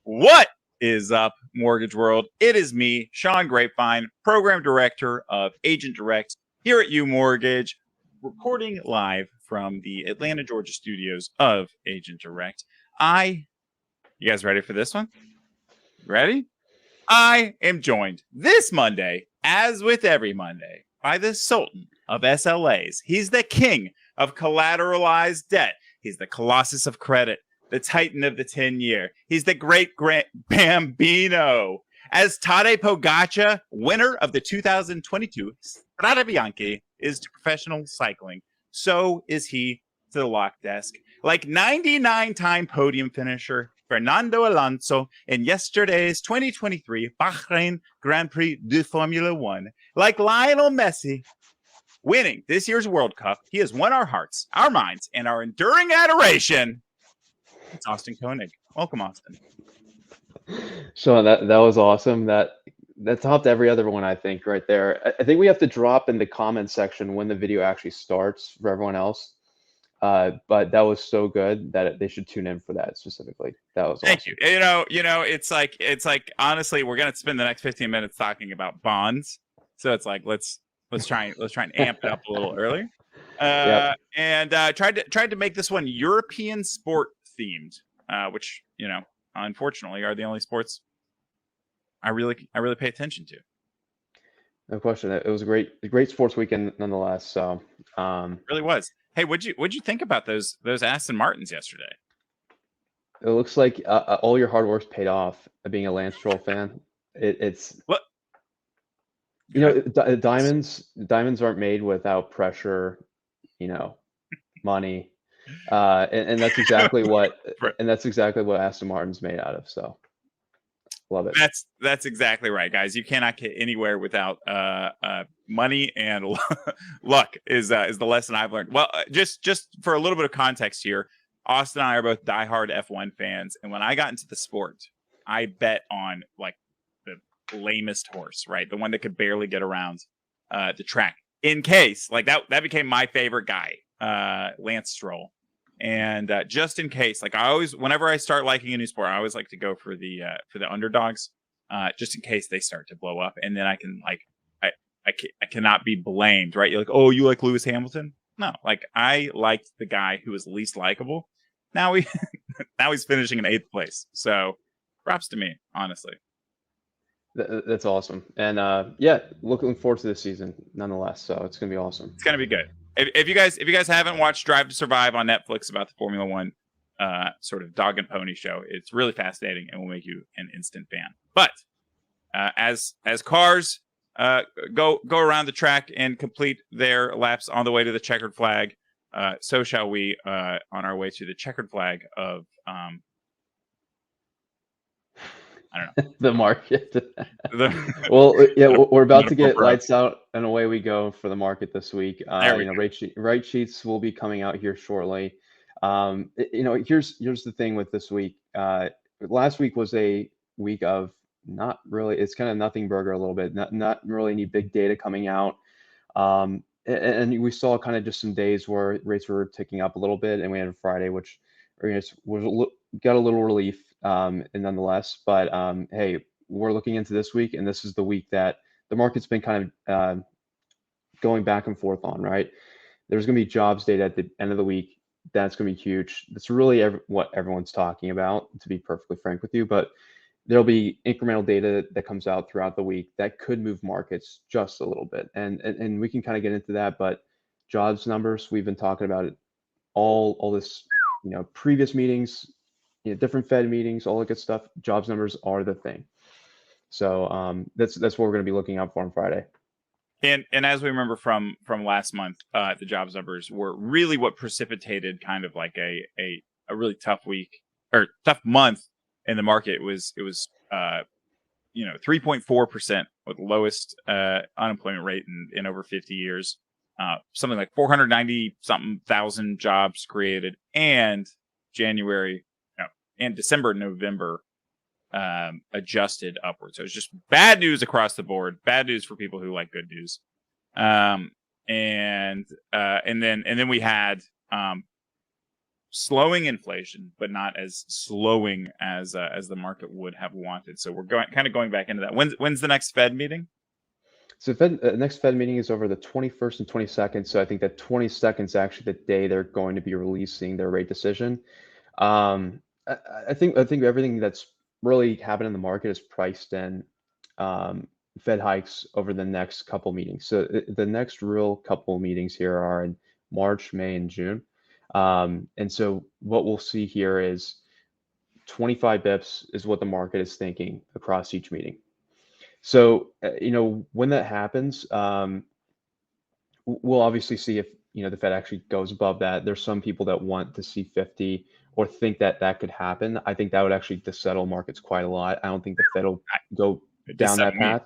What is up, Mortgage World? It is me, Sean Grapevine, Program Director of Agent Direct here at UMortgage, recording live from the Atlanta, Georgia studios of Agent Direct. You guys ready for this one? Ready? I am joined this Monday, as with every Monday, by the Sultan of SLAs. He's the king of collateralized debt. He's the Colossus of credit, the Titan of the 10-year. He's the great Bambino. As Tadej Pogacar, winner of the 2022 Strade Bianche, is to professional cycling, so is he to the lock desk. Like 99-time podium finisher Fernando Alonso in yesterday's 2023 Bahrain Grand Prix de Formula One. Like Lionel Messi winning this year's World Cup, he has won our hearts, our minds, and our enduring adoration. It's Austin Koenig. Welcome, Austin. Sean, that was awesome. That topped every other one, I think, right there. I think we have to drop in the comment section when the video actually starts for everyone else. But that was so good that they should tune in for that specifically. That was Thank awesome. you. It's like honestly, we're gonna spend the next 15 minutes talking about bonds. So it's like let's try and amp it up a little earlier. Yep. And tried to make this one European sport themed, which unfortunately are the only sports I really pay attention to. No question. It was a great sports weekend nonetheless. So it really was. Hey, what'd you think about those Aston Martins yesterday? It looks like all your hard work's paid off. Being a Lance Stroll fan, it's what diamonds aren't made without pressure, money, and that's exactly what Aston Martin's made out of. So love it. That's exactly right, guys. You cannot get anywhere without money, and luck is the lesson I've learned. Well, just for a little bit of context here, Austin and I are both diehard F1 fans, and when I got into the sport, I bet on like the lamest horse, right? The one that could barely get around the track. In case, like that became my favorite guy, Lance Stroll. And just in case, like whenever I start liking a new sport, I always like to go for the underdogs, just in case they start to blow up, and then I can I cannot be blamed, right? You're like, oh, you like Lewis Hamilton? No, like I liked the guy who was least likable. Now he's finishing in 8th place, so props to me, honestly. That's awesome, and looking forward to this season nonetheless. So it's gonna be awesome. It's gonna be good. If you guys haven't watched Drive to Survive on Netflix about the Formula One sort of dog and pony show, it's really fascinating and will make you an instant fan. But as cars go around the track and complete their laps on the way to the checkered flag, so shall we on our way to the checkered flag of I don't know. The market. Well, yeah, we're about to get lights out and away we go for the market this week. Rate sheets will be coming out here shortly. Here's the thing with this week. Last week was a week of not really. It's kind of nothing burger a little bit. Not really any big data coming out. And we saw kind of just some days where rates were ticking up a little bit, and we had a Friday which got a little relief. And nonetheless, but hey, we're looking into this week, and this is the week that the market's been kind of going back and forth on, right? There's going to be jobs data at the end of the week. That's going to be huge. That's really what everyone's talking about, to be perfectly frank with you. But there'll be incremental data that comes out throughout the week that could move markets just a little bit, and we can kind of get into that. But jobs numbers, we've been talking about it all this, previous meetings. Different Fed meetings, all that good stuff. Jobs numbers are the thing. So that's what we're going to be looking out for on Friday. And as we remember from last month, the jobs numbers were really what precipitated kind of like a really tough week or tough month in the market. It was 3.4%, with the lowest unemployment rate in over 50 years. Something like 490 something thousand jobs created, and December, November adjusted upwards. So it's just bad news across the board. Bad news for people who like good news. And then we had slowing inflation, but not as slowing as the market would have wanted. So we're going back into that. When's the next Fed meeting? So next Fed meeting is over the 21st and 22nd. So I think that 22nd is actually the day they're going to be releasing their rate decision. I, I think everything that's really happened in the market is priced in Fed hikes over the next couple meetings. So the next real couple meetings here are in March, May, and June. And so what we'll see here is 25 bips is what the market is thinking across each meeting. So, when that happens, we'll obviously see if, the Fed actually goes above that. There's some people that want to see 50 or think that that could happen. I think that would actually dissettle markets quite a lot. I don't think the Fed will go down that path.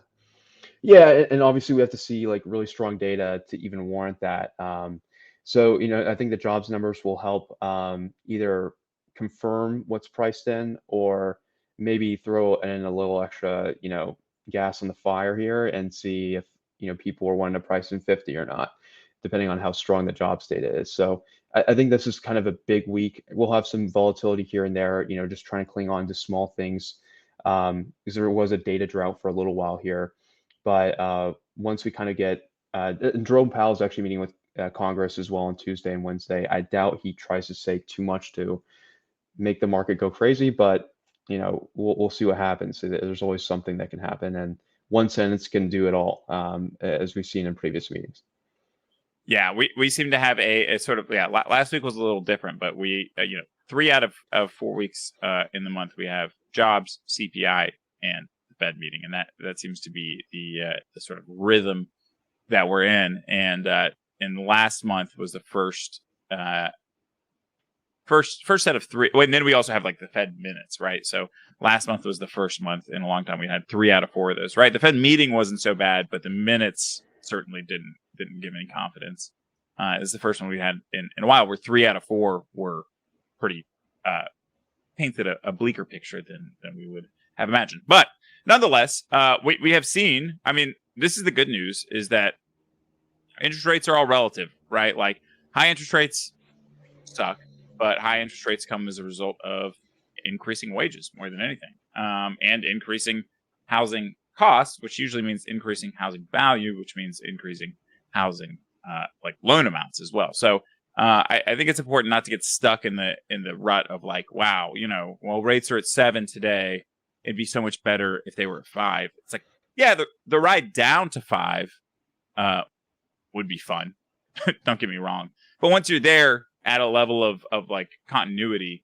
Yeah, and obviously we have to see like really strong data to even warrant that. So, I think the jobs numbers will help either confirm what's priced in or maybe throw in a little extra, gas on the fire here and see if, people are wanting to price in 50 or not, depending on how strong the jobs data is. So I think this is kind of a big week. We'll have some volatility here and there, just trying to cling on to small things because there was a data drought for a little while here. But once we kind of get, Jerome Powell is actually meeting with Congress as well on Tuesday and Wednesday. I doubt he tries to say too much to make the market go crazy, but we'll see what happens. There's always something that can happen, and one sentence can do it all, as we've seen in previous meetings. Yeah, we seem to have a sort of last week was a little different, but we 3 out of 4 weeks in the month we have jobs, CPI, and the Fed meeting, and that seems to be the sort of rhythm that we're in. And last month was the first set of 3. And then we also have like the Fed minutes, right? So last month was the first month in a long time we had 3 out of 4 of those, right? The Fed meeting wasn't so bad, but the minutes certainly didn't give any confidence. It's the first one we had in a while where 3 out of 4 were pretty painted a bleaker picture than we would have imagined. But nonetheless, we have seen, I mean, this is the good news, is that interest rates are all relative, right? Like high interest rates suck, but high interest rates come as a result of increasing wages more than anything, and increasing housing costs, which usually means increasing housing value, which means increasing housing like loan amounts as well. So I think it's important not to get stuck in the rut of like, wow, well, rates are at 7 today. It'd be so much better if they were at 5. It's like, yeah, the ride down to 5 would be fun. Don't get me wrong. But once you're there at a level of like continuity,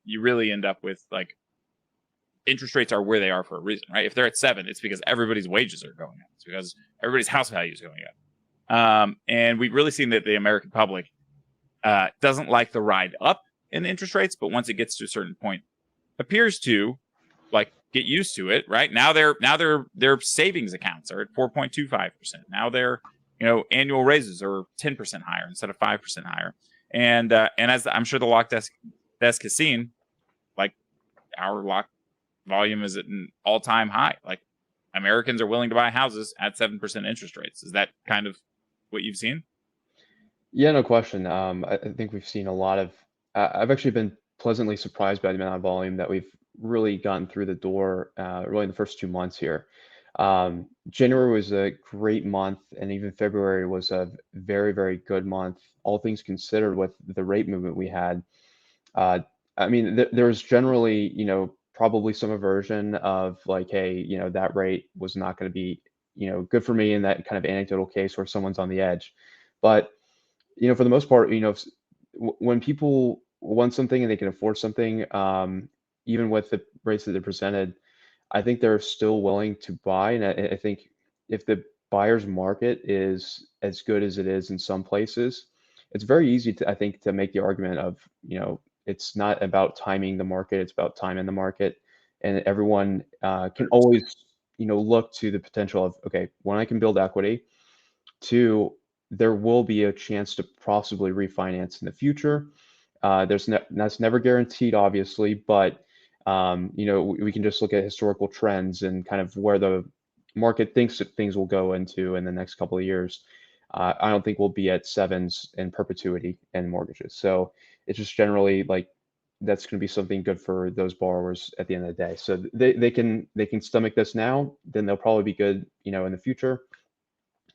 you really end up with like interest rates are where they are for a reason, right? If they're at 7, it's because everybody's wages are going up. It's because everybody's house value is going up. And we've really seen that the American public doesn't like the ride up in interest rates, but once it gets to a certain point, appears to like get used to it, right? Now their savings accounts are at 4.25%. Now their annual raises are 10% higher instead of 5% higher. And as I'm sure the lock desk has seen, like our lock volume is at an all-time high. Like Americans are willing to buy houses at 7% interest rates. Is that kind of what you've seen? Yeah, no question. I think we've seen a lot of. I've actually been pleasantly surprised by the amount of volume that we've really gotten through the door. Really, in the first 2 months here. January was a great month, and even February was a very, very good month, all things considered, with the rate movement we had. I mean, there's generally, probably some aversion of like, hey, that rate was not going to be, good for me in that kind of anecdotal case where someone's on the edge. But, for the most part, when people want something and they can afford something, even with the rates that they're presented, I think they're still willing to buy. And I think if the buyer's market is as good as it is in some places, it's very easy to, I think, to make the argument of, it's not about timing the market, it's about time in the market. And everyone can always, look to the potential of, okay, when I can build equity, 2, there will be a chance to possibly refinance in the future. That's never guaranteed, obviously, but we can just look at historical trends and kind of where the market thinks that things will go into in the next couple of years. I don't think we'll be at 7s in perpetuity in mortgages. So it's just generally like that's going to be something good for those borrowers at the end of the day. So they can stomach this now, then they'll probably be good, in the future,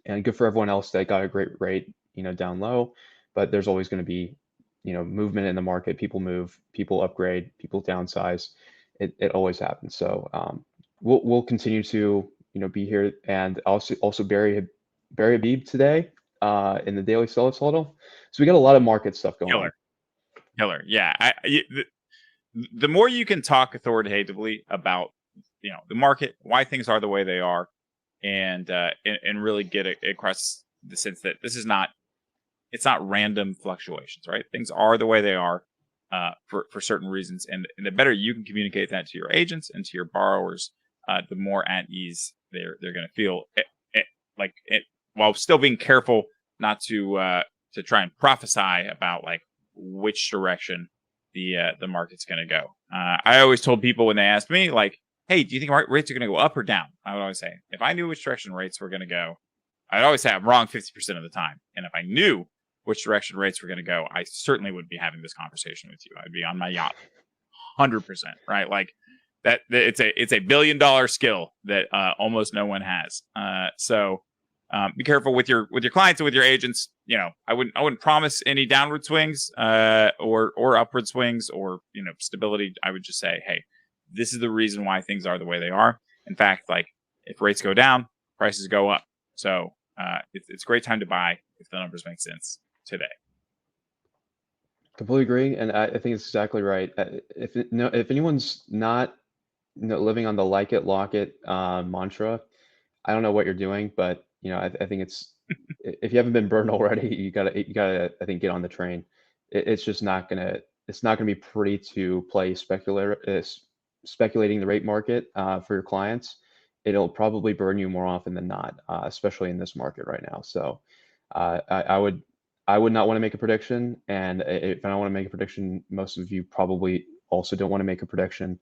and good for everyone else that got a great rate, down low. But there's always going to be, movement in the market. People move, people upgrade, people downsize. It always happens. So we'll continue to be here, and also Barry Habib today in the daily sell huddle. So we got a lot of market stuff going on. Killer. Yeah. The more you can talk authoritatively about, the market, why things are the way they are, and really get it across the sense that it's not random fluctuations, right? Things are the way they are for certain reasons. And the better you can communicate that to your agents and to your borrowers, the more at ease they're going to feel while still being careful not to try and prophesy about like which direction the market's going to go. I always told people when they asked me, like, hey, do you think rates are going to go up or down? I would always say, if I knew which direction rates were going to go, I'd always say I'm wrong 50% of the time. And if I knew which direction rates were going to go, I certainly would be having this conversation with you. I'd be on my yacht 100%, right? Like that it's a $1 billion skill that almost no one has. So be careful with your clients and with your agents. I wouldn't promise any downward swings or upward swings or stability. I would just say, hey, this is the reason why things are the way they are. In fact, like if rates go down, prices go up. So it's a great time to buy if the numbers make sense today. Completely agree, and I think it's exactly right. If anyone's not living on the like it, lock it mantra, I don't know what you're doing, but I think it's if you haven't been burned already, you gotta I think get on the train. It's just not gonna be pretty to play speculating the rate market for your clients. It'll probably burn you more often than not, especially in this market right now. So I would not want to make a prediction, and if I don't want to make a prediction, most of you probably also don't want to make a prediction.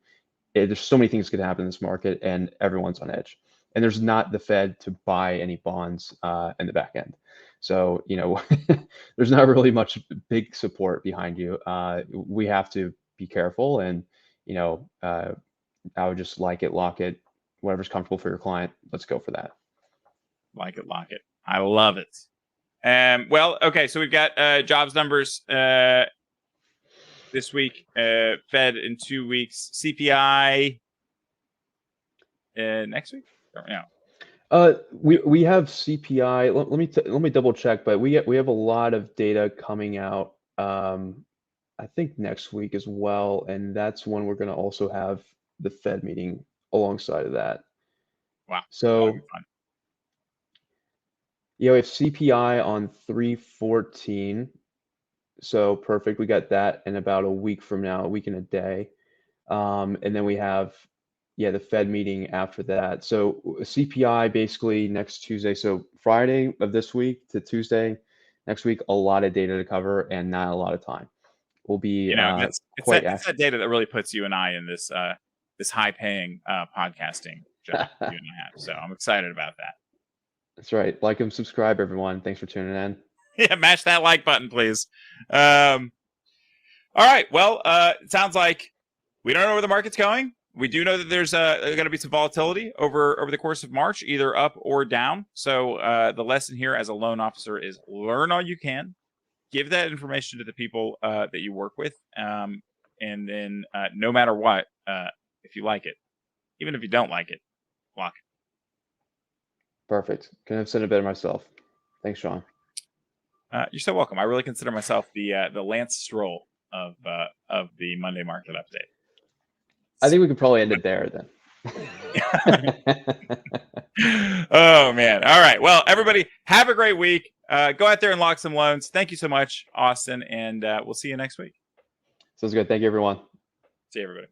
There's so many things that could happen in this market, and everyone's on edge. And there's not the Fed to buy any bonds in the back end. So, there's not really much big support behind you. We have to be careful, and, I would just like it, lock it, whatever's comfortable for your client. Let's go for that. Like it, lock it. I love it. Well, okay, so we've got jobs numbers this week, Fed in 2 weeks, CPI next week. We have CPI. Let me double check, but we have a lot of data coming out. I think next week as well, and that's when we're going to also have the Fed meeting alongside of that. Wow. So we have CPI on 3/14. So perfect. We got that in about a week from now, a week and a day. And then we have the Fed meeting after that. So CPI basically next Tuesday. So Friday of this week to Tuesday next week, a lot of data to cover and not a lot of time. We'll be it's that data that really puts you and I in this this high-paying podcasting job you and I have. So I'm excited about that. That's right. Like and subscribe, everyone. Thanks for tuning in. Yeah, mash that like button, please. All right. Well, it sounds like we don't know where the market's going. We do know that there's going to be some volatility over the course of March, either up or down. So the lesson here as a loan officer is learn all you can, give that information to the people that you work with, and then no matter what, if you like it, even if you don't like it, lock it. Perfect. Couldn't have said it better myself. Thanks, Sean. You're so welcome. I really consider myself the Lance Stroll of the Monday market update. I think we could probably end it there then. Oh man. All right. Well, everybody have a great week. Go out there and lock some loans. Thank you so much, Austin. And we'll see you next week. Sounds good. Thank you, everyone. See you, everybody.